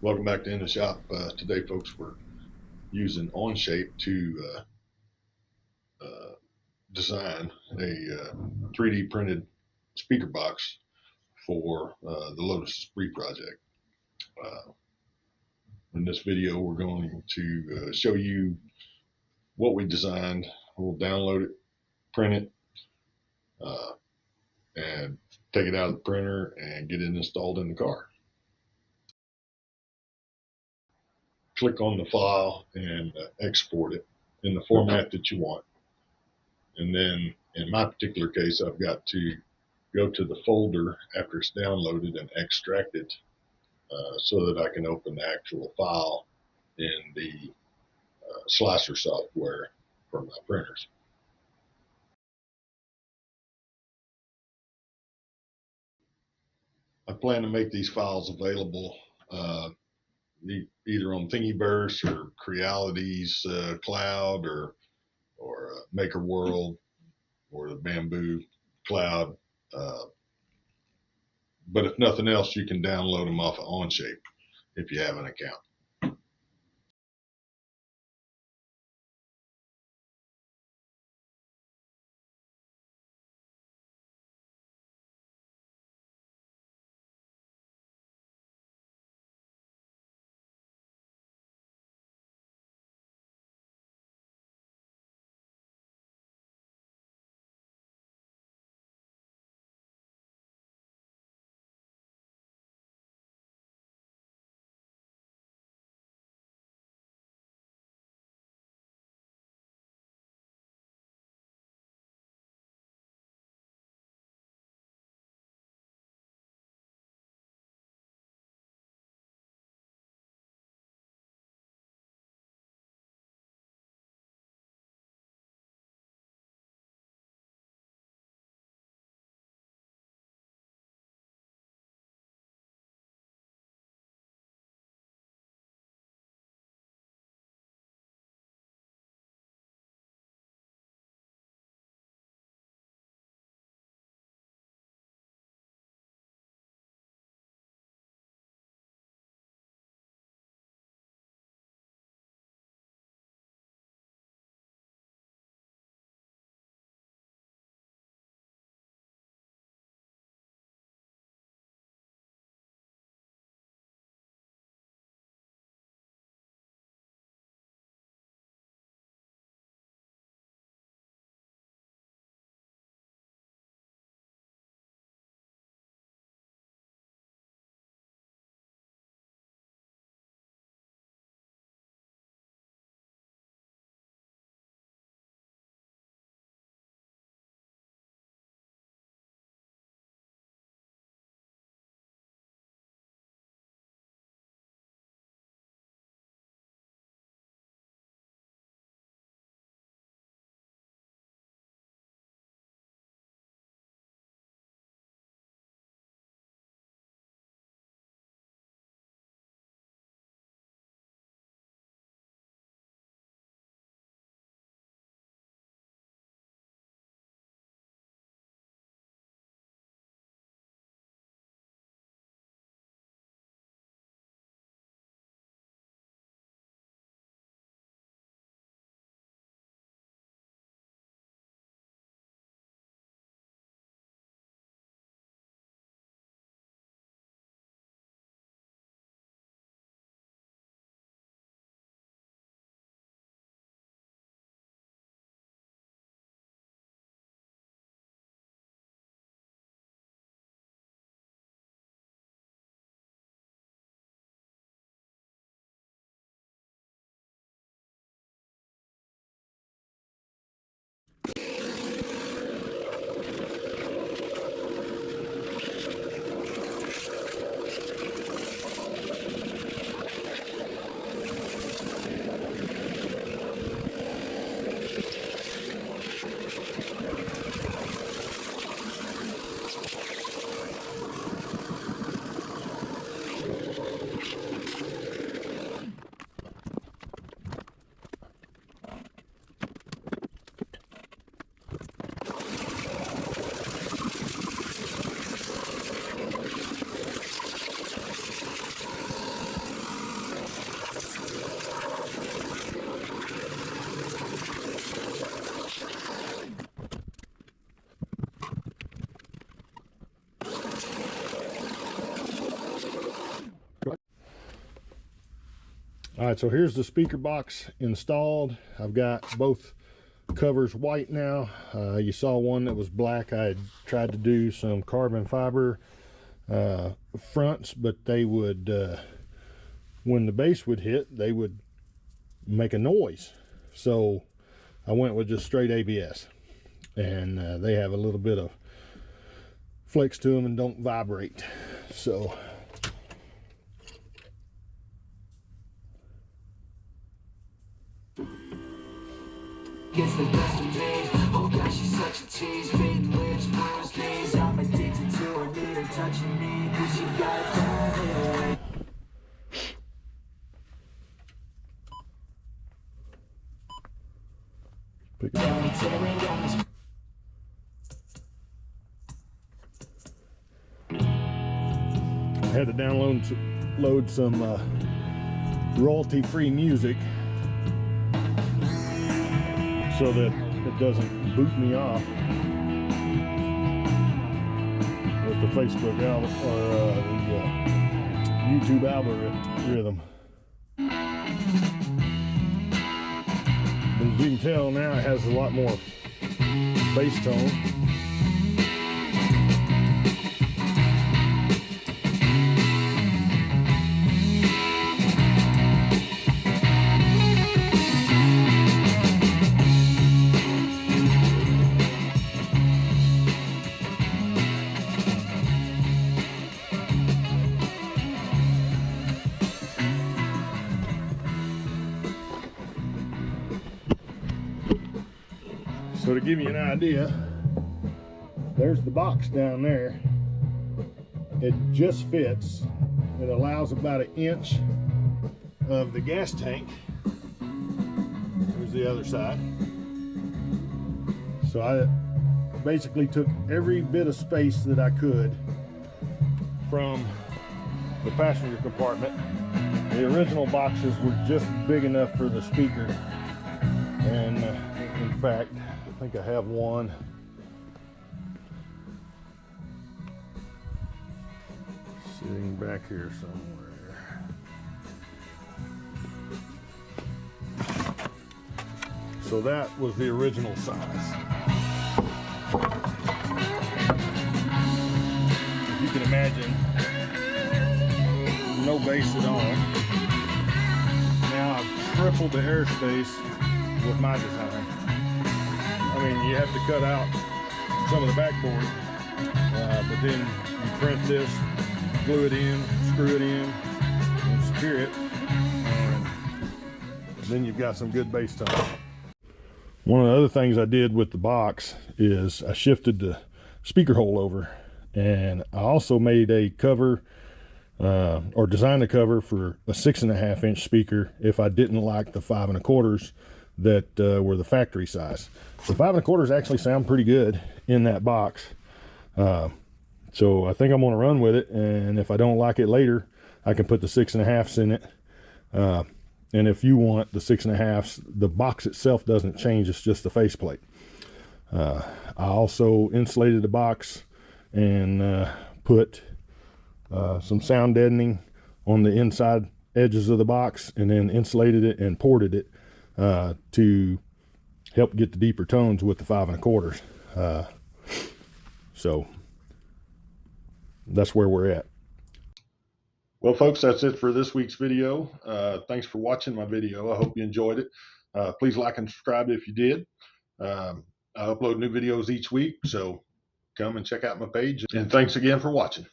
Welcome back to In the Shop. Today, folks, we're using Onshape to design a 3D printed speaker box for the Lotus Esprit Project. Uh, in this video, we're going to show you what we designed. We'll download it, print it, uh, and take it out of the printer and get it installed in the car. Click on the file and export it in the format that you want. And then in my particular case, I've got to go to the folder after it's downloaded and extract it so that I can open the actual file in the slicer software for my printers. I plan to make these files available either on Thingiverse or Creality's cloud or Maker World or the Bamboo cloud. But if nothing else, you can download them off of Onshape if you have an account. All right, so here's the speaker box installed. I've got both covers white now. You saw one that was black. I had tried to do some carbon fiber fronts, but they would, when the bass would hit, they would make a noise. So I went with just straight ABS, and they have a little bit of flex to them and don't vibrate. So gets the best of me. Oh gosh, she's such a tease. Big lips, bruised knees. I'm addicted to her, need her touching me. Cause she got that. pick it up. I had to download some royalty-free music so that it doesn't boot me off with the Facebook album or the YouTube algorithm. As you can tell now, it has a lot more bass tone. So to give you an idea, there's the box down there. It just fits. It allows about 1 inch of the gas tank. Here's the other side. So I basically took every bit of space that I could from the passenger compartment. The original boxes were just big enough for the speaker, and in fact, I think I have one sitting back here somewhere. So that was the original size. If you can imagine, no bass at all. Now I've tripled the airspace with my design. I mean, you have to cut out some of the backboard, but then you print this, glue it in, screw it in, and secure it, and then you've got some good bass tone. One of the other things I did with the box is I shifted the speaker hole over, and I also made a cover, or designed a cover for a 6.5 inch speaker if I didn't like the 5 1/4 that were the factory size. The 5 1/4 actually sound pretty good in that box. So I think I'm gonna run with it, and if I don't like it later, I can put the 6.5s in it. And if you want the 6.5s, the box itself doesn't change, it's just the faceplate. I also insulated the box and put some sound deadening on the inside edges of the box, and then insulated it and ported it to help get the deeper tones with the 5 1/4. So that's where we're at. Well, folks, that's it for this week's video. Thanks for watching my video. I hope you enjoyed it. Please like and subscribe if you did. I upload new videos each week, so come and check out my page. And thanks again for watching.